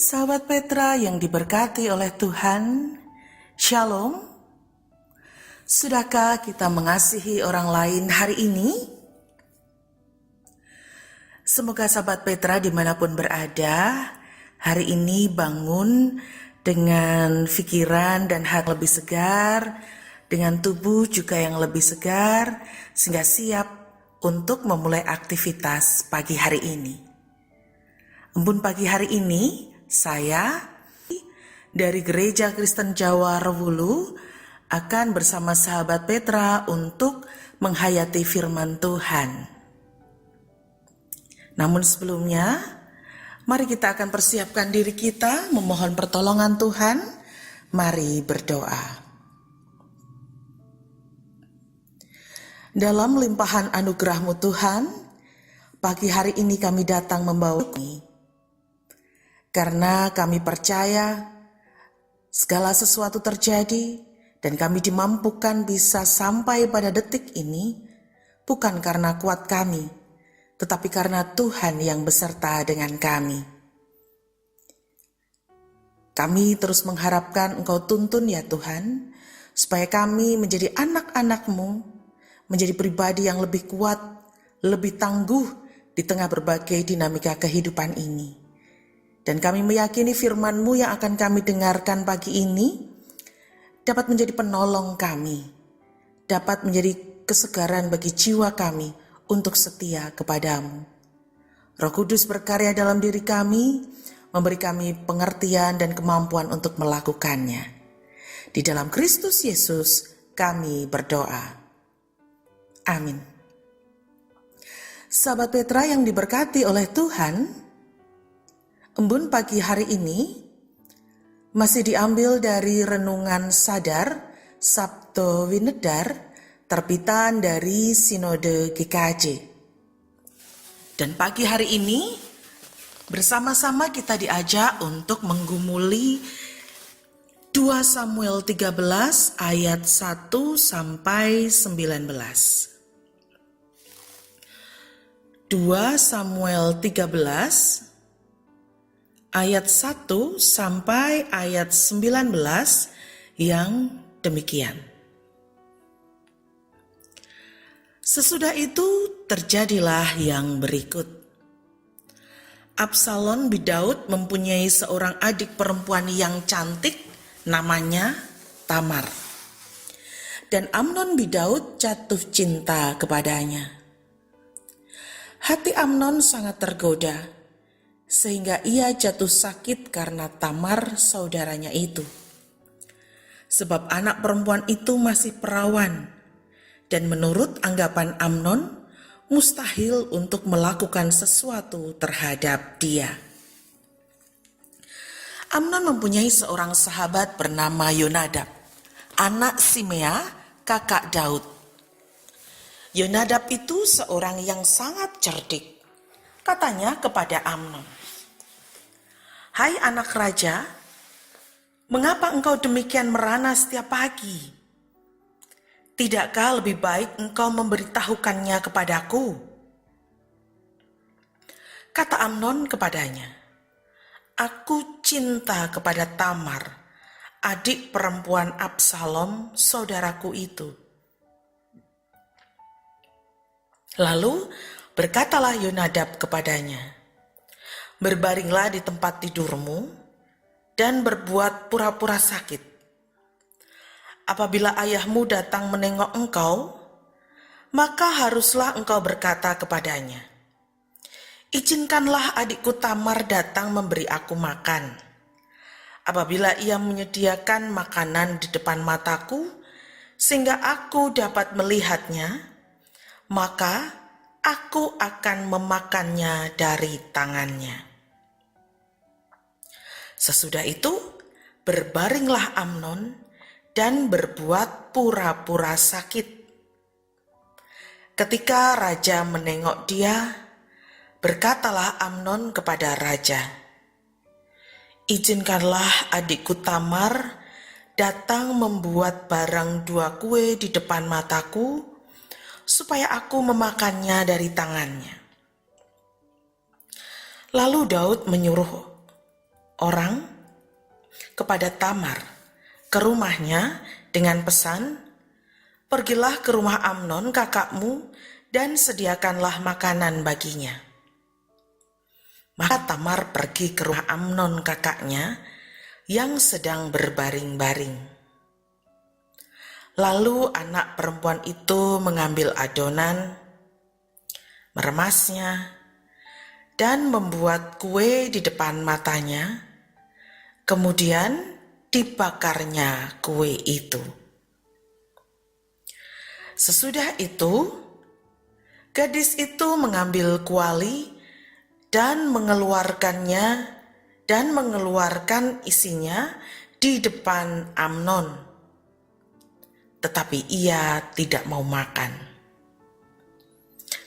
Sahabat Petra yang diberkati oleh Tuhan, Shalom. Sudahkah kita mengasihi orang lain hari ini? Semoga sahabat Petra dimanapun berada, hari ini bangun dengan pikiran dan hati lebih segar, dengan tubuh juga yang lebih segar, sehingga siap untuk memulai aktivitas pagi hari ini. Embun pagi hari ini, saya dari Gereja Kristen Jawa Rewulu akan bersama sahabat Petra untuk menghayati firman Tuhan. Namun sebelumnya, mari kita akan persiapkan diri kita memohon pertolongan Tuhan. Mari berdoa. Dalam limpahan anugerah-Mu Tuhan, pagi hari ini kami datang membawa karena kami percaya segala sesuatu terjadi dan kami dimampukan bisa sampai pada detik ini bukan karena kuat kami, tetapi karena Tuhan yang beserta dengan kami. Kami terus mengharapkan Engkau tuntun ya Tuhan, supaya kami menjadi anak-anak-Mu, menjadi pribadi yang lebih kuat, lebih tangguh di tengah berbagai dinamika kehidupan ini. Dan kami meyakini firman-Mu yang akan kami dengarkan pagi ini dapat menjadi penolong kami, dapat menjadi kesegaran bagi jiwa kami untuk setia kepadamu. Roh Kudus berkarya dalam diri kami, memberi kami pengertian dan kemampuan untuk melakukannya. Di dalam Kristus Yesus kami berdoa. Amin. Sahabat Petra yang diberkati oleh Tuhan, embun pagi hari ini masih diambil dari Renungan Sadar Sabto Winedar terbitan dari Sinode GKJ. Dan pagi hari ini bersama-sama kita diajak untuk menggumuli 2 Samuel 13 ayat 1 sampai 19. 2 Samuel 13 ayat 1 sampai ayat 19 yang demikian. Sesudah itu terjadilah yang berikut. Absalom bin Daud mempunyai seorang adik perempuan yang cantik, namanya Tamar. Dan Amnon bin Daud jatuh cinta kepadanya. Hati Amnon sangat tergoda, sehingga ia jatuh sakit karena Tamar saudaranya itu. Sebab anak perempuan itu masih perawan, dan menurut anggapan Amnon, mustahil untuk melakukan sesuatu terhadap dia. Amnon mempunyai seorang sahabat bernama Yonadab, anak Simea, kakak Daud. Yonadab itu seorang yang sangat cerdik. Katanya kepada Amnon, "Hai anak raja, mengapa engkau demikian merana setiap pagi? Tidakkah lebih baik engkau memberitahukannya kepadaku?" Kata Amnon kepadanya, "Aku cinta kepada Tamar, adik perempuan Absalom, saudaraku itu." Lalu berkatalah Yonadab kepadanya, "Berbaringlah di tempat tidurmu dan berbuat pura-pura sakit. Apabila ayahmu datang menengok engkau, maka haruslah engkau berkata kepadanya, 'Izinkanlah adikku Tamar datang memberi aku makan.' Apabila ia menyediakan makanan di depan mataku, sehingga aku dapat melihatnya, maka aku akan memakannya dari tangannya." Sesudah itu, berbaringlah Amnon dan berbuat pura-pura sakit. Ketika raja menengok dia, berkatalah Amnon kepada raja, "Izinkanlah adikku Tamar datang membuat barang 2 kue di depan mataku, supaya aku memakannya dari tangannya." Lalu Daud menyuruh orang kepada Tamar ke rumahnya dengan pesan, "Pergilah ke rumah Amnon kakakmu dan sediakanlah makanan baginya." Maka Tamar pergi ke rumah Amnon kakaknya yang sedang berbaring-baring. Lalu anak perempuan itu mengambil adonan, meremasnya, dan membuat kue di depan matanya. Kemudian dibakarnya kue itu. Sesudah itu, gadis itu mengambil kuali dan mengeluarkan isinya di depan Amnon. Tetapi ia tidak mau makan.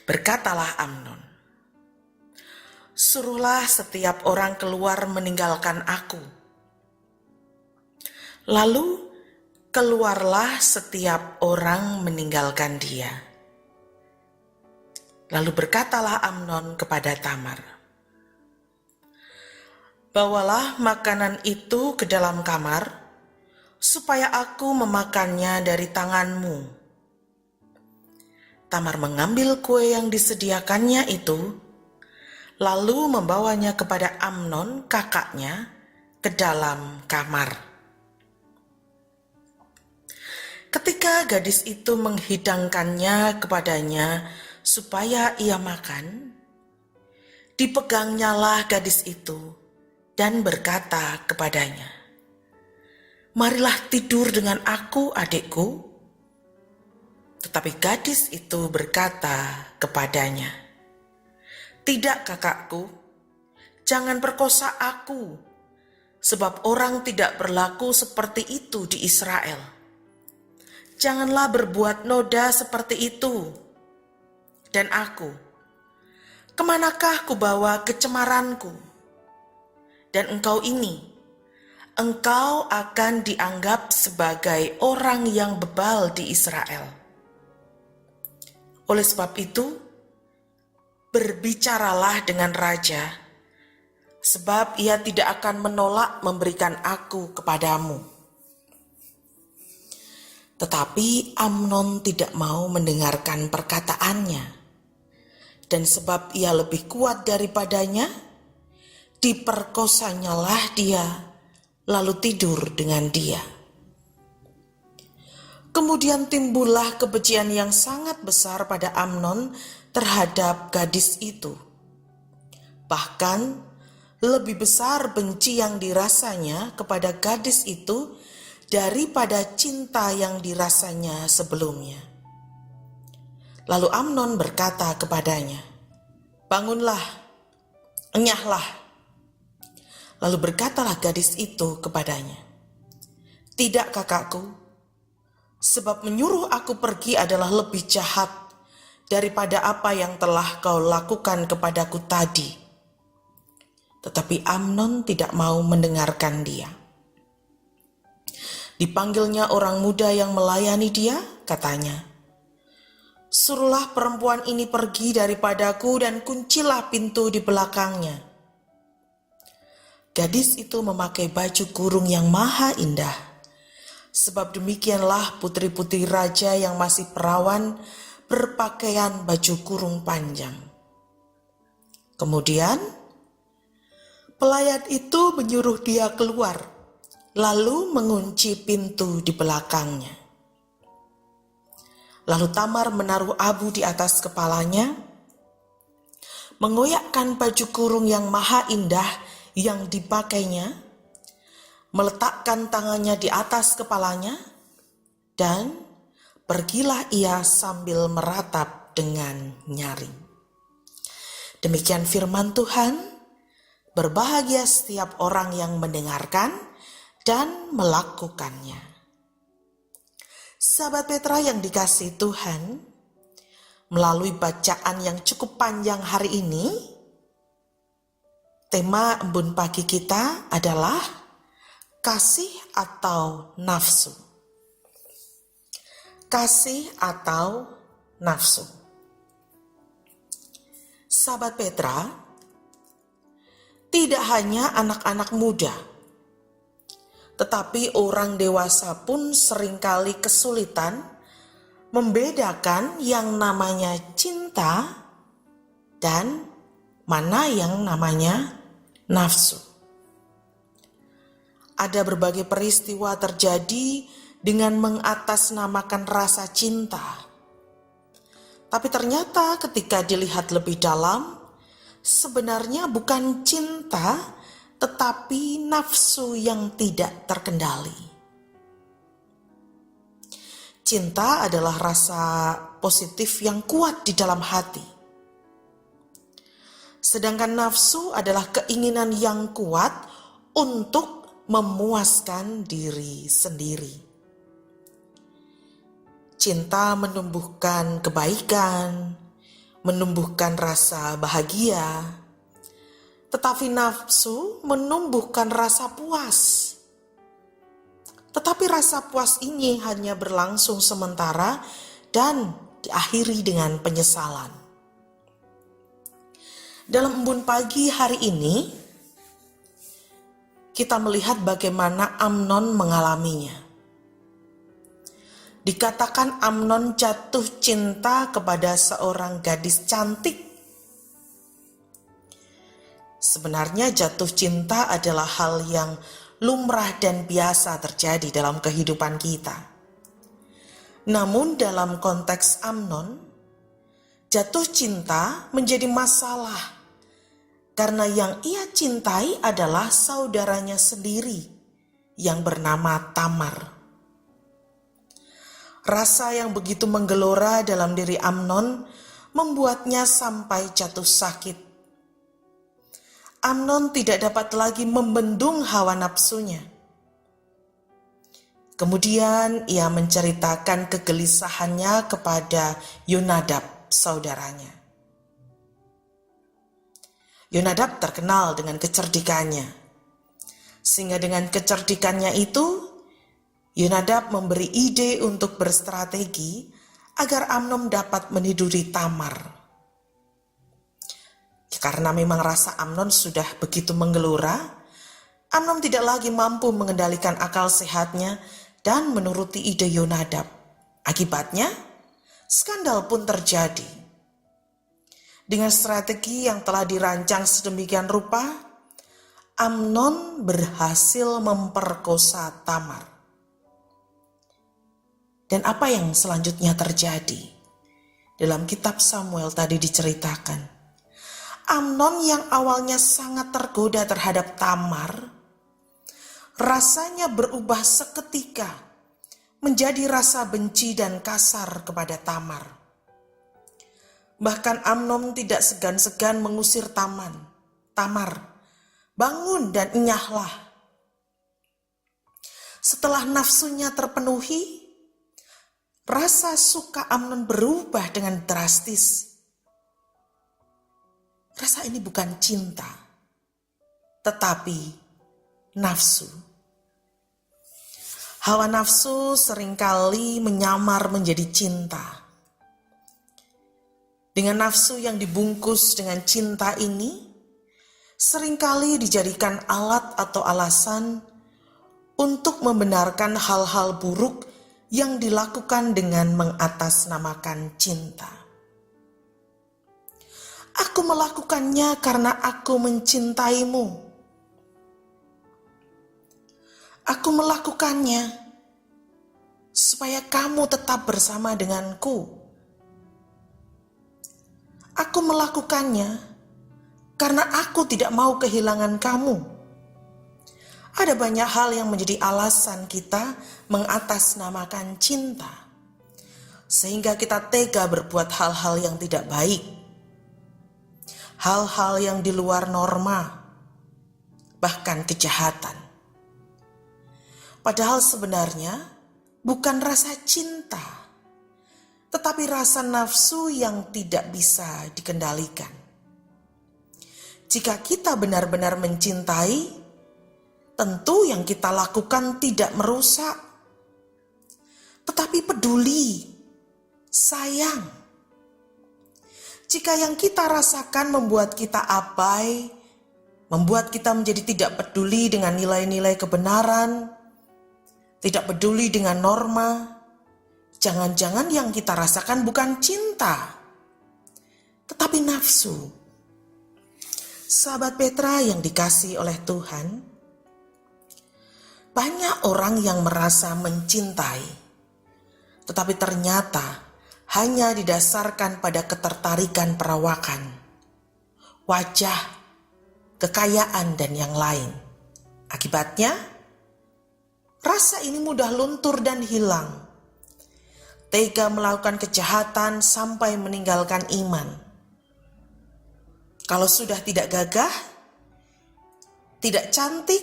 Berkatalah Amnon, "Suruhlah setiap orang keluar meninggalkan aku." Lalu keluarlah setiap orang meninggalkan dia. Lalu berkatalah Amnon kepada Tamar, "Bawalah makanan itu ke dalam kamar, supaya aku memakannya dari tanganmu." Tamar mengambil kue yang disediakannya itu, lalu membawanya kepada Amnon kakaknya ke dalam kamar. Ketika gadis itu menghidangkannya kepadanya supaya ia makan, dipegangnyalah gadis itu dan berkata kepadanya, "Marilah tidur dengan aku, adikku." Tetapi gadis itu berkata kepadanya, "Tidak, kakakku, jangan perkosa aku, sebab orang tidak berlaku seperti itu di Israel. Janganlah berbuat noda seperti itu. Dan aku, kemanakah kubawa kecemaranku? Dan engkau akan dianggap sebagai orang yang bebal di Israel. Oleh sebab itu, berbicaralah dengan raja, sebab ia tidak akan menolak memberikan aku kepadamu." Tetapi Amnon tidak mau mendengarkan perkataannya, dan sebab ia lebih kuat daripadanya, diperkosanyalah dia, lalu tidur dengan dia. Kemudian timbullah kebencian yang sangat besar pada Amnon terhadap gadis itu. Bahkan lebih besar benci yang dirasanya kepada gadis itu daripada cinta yang dirasanya sebelumnya. Lalu Amnon berkata kepadanya, "Bangunlah, enyahlah." Lalu berkatalah gadis itu kepadanya, "Tidak, kakakku, sebab menyuruh aku pergi adalah lebih jahat daripada apa yang telah kau lakukan kepadaku tadi." Tetapi Amnon tidak mau mendengarkan dia. Dipanggilnya orang muda yang melayani dia, katanya, "Suruhlah perempuan ini pergi daripadaku dan kuncilah pintu di belakangnya." Gadis itu memakai baju kurung yang maha indah, sebab demikianlah putri-putri raja yang masih perawan berpakaian baju kurung panjang. Kemudian pelayan itu menyuruh dia keluar, lalu mengunci pintu di belakangnya. Lalu Tamar menaruh abu di atas kepalanya, mengoyakkan baju kurung yang maha indah yang dipakainya, meletakkan tangannya di atas kepalanya, dan pergilah ia sambil meratap dengan nyaring. Demikian firman Tuhan. Berbahagia setiap orang yang mendengarkan dan melakukannya. Sahabat Petra yang dikasihi Tuhan, melalui bacaan yang cukup panjang hari ini, tema embun pagi kita adalah kasih atau nafsu. Kasih atau nafsu. Sahabat Petra, Tidak hanya anak-anak muda, tetapi orang dewasa pun seringkali kesulitan membedakan yang namanya cinta dan mana yang namanya nafsu. Ada berbagai peristiwa terjadi dengan mengatasnamakan rasa cinta. Tapi ternyata ketika dilihat lebih dalam, sebenarnya bukan cinta, tetapi nafsu yang tidak terkendali. Cinta adalah rasa positif yang kuat di dalam hati. Sedangkan nafsu adalah keinginan yang kuat untuk memuaskan diri sendiri. Cinta menumbuhkan kebaikan, menumbuhkan rasa bahagia, tetapi nafsu menumbuhkan rasa puas. Tetapi rasa puas ini hanya berlangsung sementara dan diakhiri dengan penyesalan. Dalam embun pagi hari ini, kita melihat bagaimana Amnon mengalaminya. Dikatakan Amnon jatuh cinta kepada seorang gadis cantik. Sebenarnya jatuh cinta adalah hal yang lumrah dan biasa terjadi dalam kehidupan kita. Namun dalam konteks Amnon, jatuh cinta menjadi masalah karena yang ia cintai adalah saudaranya sendiri yang bernama Tamar. Rasa yang begitu menggelora dalam diri Amnon membuatnya sampai jatuh sakit. Amnon tidak dapat lagi membendung hawa nafsunya. Kemudian ia menceritakan kegelisahannya kepada Yonadab, saudaranya. Yonadab terkenal dengan kecerdikannya. Sehingga dengan kecerdikannya itu, Yonadab memberi ide untuk berstrategi agar Amnon dapat meniduri Tamar. Karena memang rasa Amnon sudah begitu menggelora, Amnon tidak lagi mampu mengendalikan akal sehatnya dan menuruti ide Yonadab. Akibatnya, skandal pun terjadi. Dengan strategi yang telah dirancang sedemikian rupa, Amnon berhasil memperkosa Tamar. Dan apa yang selanjutnya terjadi? Dalam kitab Samuel tadi diceritakan, Amnon yang awalnya sangat tergoda terhadap Tamar, rasanya berubah seketika menjadi rasa benci dan kasar kepada Tamar. Bahkan Amnon tidak segan-segan mengusir Tamar, bangun dan enyahlah. Setelah nafsunya terpenuhi, rasa suka Amnon berubah dengan drastis. Rasa ini bukan cinta, tetapi nafsu. Hawa nafsu seringkali menyamar menjadi cinta. Dengan nafsu yang dibungkus dengan cinta ini, seringkali dijadikan alat atau alasan untuk membenarkan hal-hal buruk yang dilakukan dengan mengatasnamakan cinta. Aku melakukannya karena aku mencintaimu. Aku melakukannya supaya kamu tetap bersama denganku. Aku melakukannya karena aku tidak mau kehilangan kamu. Ada banyak hal yang menjadi alasan kita mengatasnamakan cinta, sehingga kita tega berbuat hal-hal yang tidak baik, hal-hal yang di luar norma, bahkan kejahatan. Padahal sebenarnya bukan rasa cinta, tetapi rasa nafsu yang tidak bisa dikendalikan. Jika kita benar-benar mencintai, tentu yang kita lakukan tidak merusak, tetapi peduli, sayang. Jika yang kita rasakan membuat kita abai, membuat kita menjadi tidak peduli dengan nilai-nilai kebenaran, tidak peduli dengan norma. Jangan-jangan yang kita rasakan bukan cinta, tetapi nafsu. Sahabat Petra yang dikasihi oleh Tuhan, banyak orang yang merasa mencintai, tetapi ternyata hanya didasarkan pada ketertarikan perawakan, wajah, kekayaan, dan yang lain. Akibatnya, rasa ini mudah luntur dan hilang. Tega melakukan kejahatan sampai meninggalkan iman. Kalau sudah tidak gagah, tidak cantik,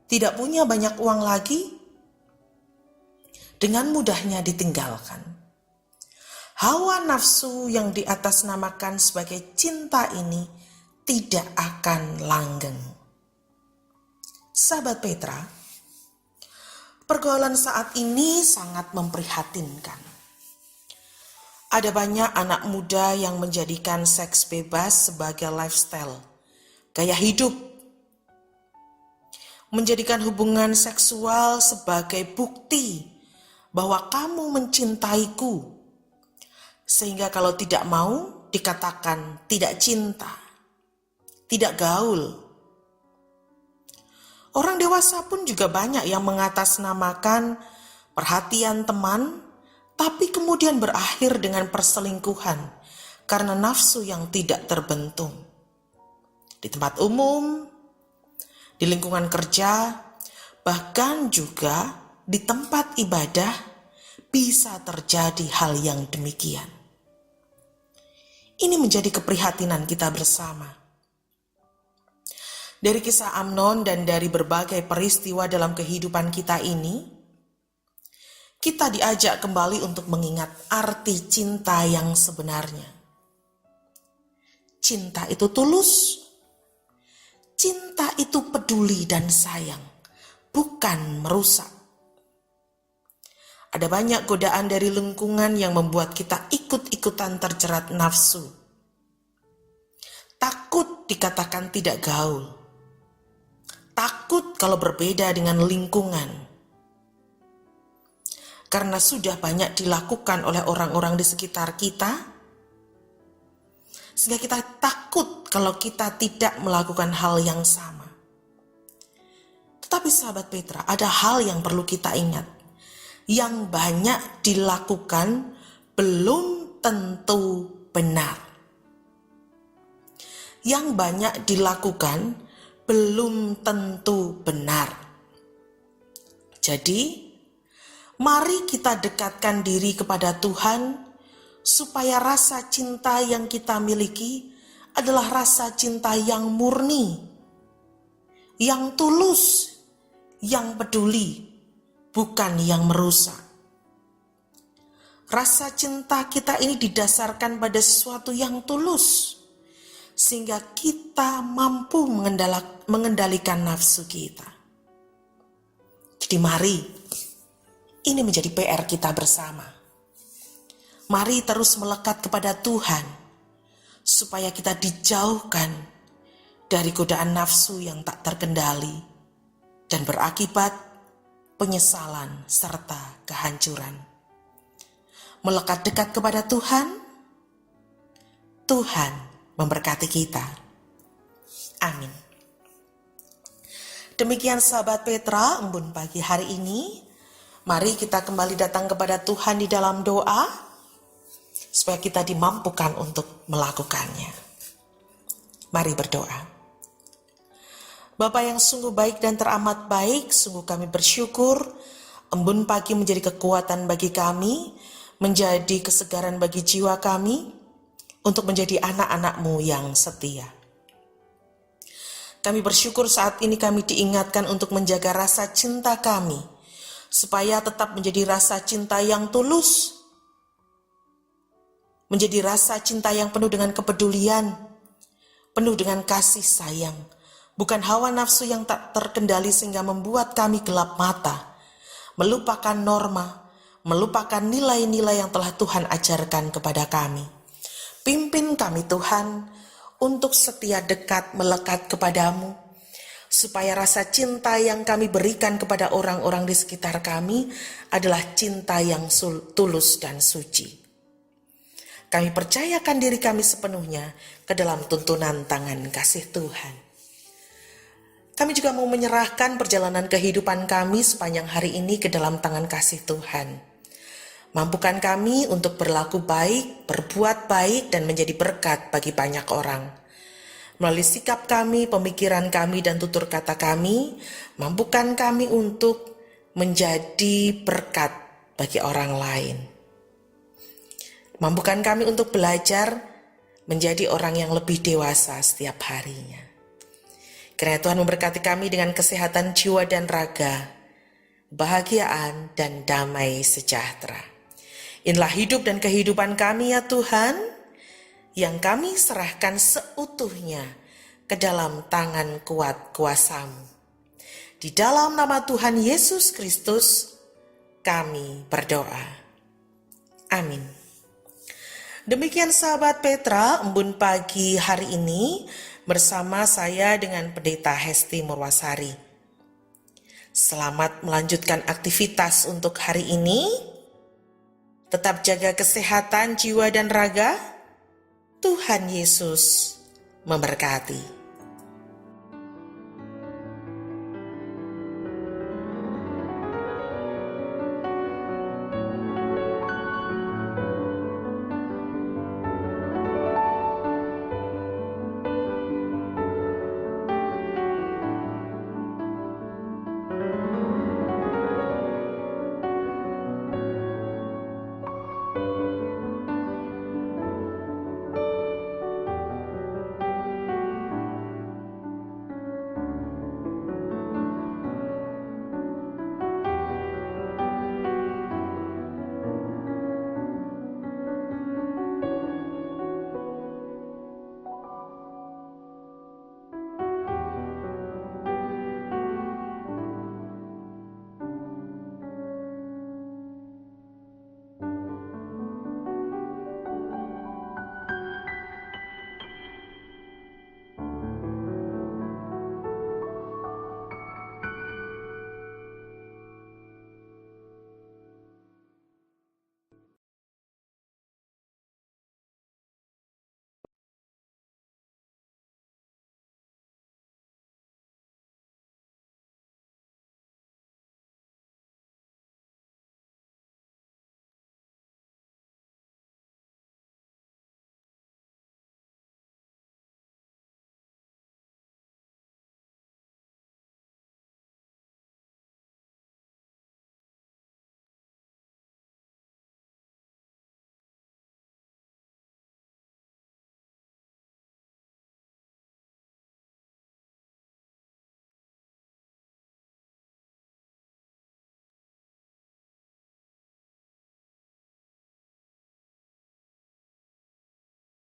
tidak punya banyak uang lagi, dengan mudahnya ditinggalkan. Hawa nafsu yang diatasnamakan sebagai cinta ini tidak akan langgeng. Sahabat Petra, pergaulan saat ini sangat memprihatinkan. Ada banyak anak muda yang menjadikan seks bebas sebagai lifestyle, gaya hidup. Menjadikan hubungan seksual sebagai bukti bahwa kamu mencintaiku. Sehingga kalau tidak mau dikatakan tidak cinta, tidak gaul. Orang dewasa pun juga banyak yang mengatasnamakan perhatian teman, tapi kemudian berakhir dengan perselingkuhan karena nafsu yang tidak terbentung. Di tempat umum, di lingkungan kerja, bahkan juga di tempat ibadah bisa terjadi hal yang demikian. Ini menjadi keprihatinan kita bersama. Dari kisah Amnon dan dari berbagai peristiwa dalam kehidupan kita ini, kita diajak kembali untuk mengingat arti cinta yang sebenarnya. Cinta itu tulus. Cinta itu peduli dan sayang, bukan merusak. Ada banyak godaan dari lingkungan yang membuat kita ikut-ikutan terjerat nafsu. Takut dikatakan tidak gaul. Takut kalau berbeda dengan lingkungan. Karena sudah banyak dilakukan oleh orang-orang di sekitar kita, sehingga kita takut kalau kita tidak melakukan hal yang sama. Tetapi sahabat Petra, ada hal yang perlu kita ingat. Yang banyak dilakukan belum tentu benar. Yang banyak dilakukan belum tentu benar. Jadi, mari kita dekatkan diri kepada Tuhan supaya rasa cinta yang kita miliki adalah rasa cinta yang murni, yang tulus, yang peduli, bukan yang merusak. Rasa cinta kita ini didasarkan pada sesuatu yang tulus, sehingga kita mampu mengendalikan nafsu kita. Jadi mari, ini menjadi PR kita bersama. Mari terus melekat kepada Tuhan, supaya kita dijauhkan dari godaan nafsu yang tak terkendali, dan berakibat penyesalan serta kehancuran. Melekat dekat kepada Tuhan, Tuhan memberkati kita. Amin. Demikian sahabat Petra, embun pagi hari ini. Mari kita kembali datang kepada Tuhan di dalam doa, supaya kita dimampukan untuk melakukannya. Mari berdoa. Bapa yang sungguh baik dan teramat baik, sungguh kami bersyukur, embun pagi menjadi kekuatan bagi kami, menjadi kesegaran bagi jiwa kami, untuk menjadi anak-anak-Mu yang setia. Kami bersyukur saat ini kami diingatkan untuk menjaga rasa cinta kami, supaya tetap menjadi rasa cinta yang tulus, menjadi rasa cinta yang penuh dengan kepedulian, penuh dengan kasih sayang, bukan hawa nafsu yang tak terkendali sehingga membuat kami gelap mata, melupakan norma, melupakan nilai-nilai yang telah Tuhan ajarkan kepada kami. Pimpin kami Tuhan, untuk setia dekat melekat kepadamu, supaya rasa cinta yang kami berikan kepada orang-orang di sekitar kami adalah cinta yang tulus dan suci. Kami percayakan diri kami sepenuhnya ke dalam tuntunan tangan kasih Tuhan. Kami juga mau menyerahkan perjalanan kehidupan kami sepanjang hari ini ke dalam tangan kasih Tuhan. Mampukan kami untuk berlaku baik, berbuat baik, dan menjadi berkat bagi banyak orang. Melalui sikap kami, pemikiran kami, dan tutur kata kami, mampukan kami untuk menjadi berkat bagi orang lain. Mampukan kami untuk belajar menjadi orang yang lebih dewasa setiap harinya. Kiranya Tuhan memberkati kami dengan kesehatan jiwa dan raga, kebahagiaan dan damai sejahtera. Inilah hidup dan kehidupan kami ya Tuhan, yang kami serahkan seutuhnya ke dalam tangan kuat kuasa-Mu. Di dalam nama Tuhan Yesus Kristus, kami berdoa. Amin. Demikian sahabat Petra, embun pagi hari ini bersama saya dengan Pendeta Hesti Murwasari. Selamat melanjutkan aktivitas untuk hari ini. Tetap jaga kesehatan jiwa dan raga. Tuhan Yesus memberkati.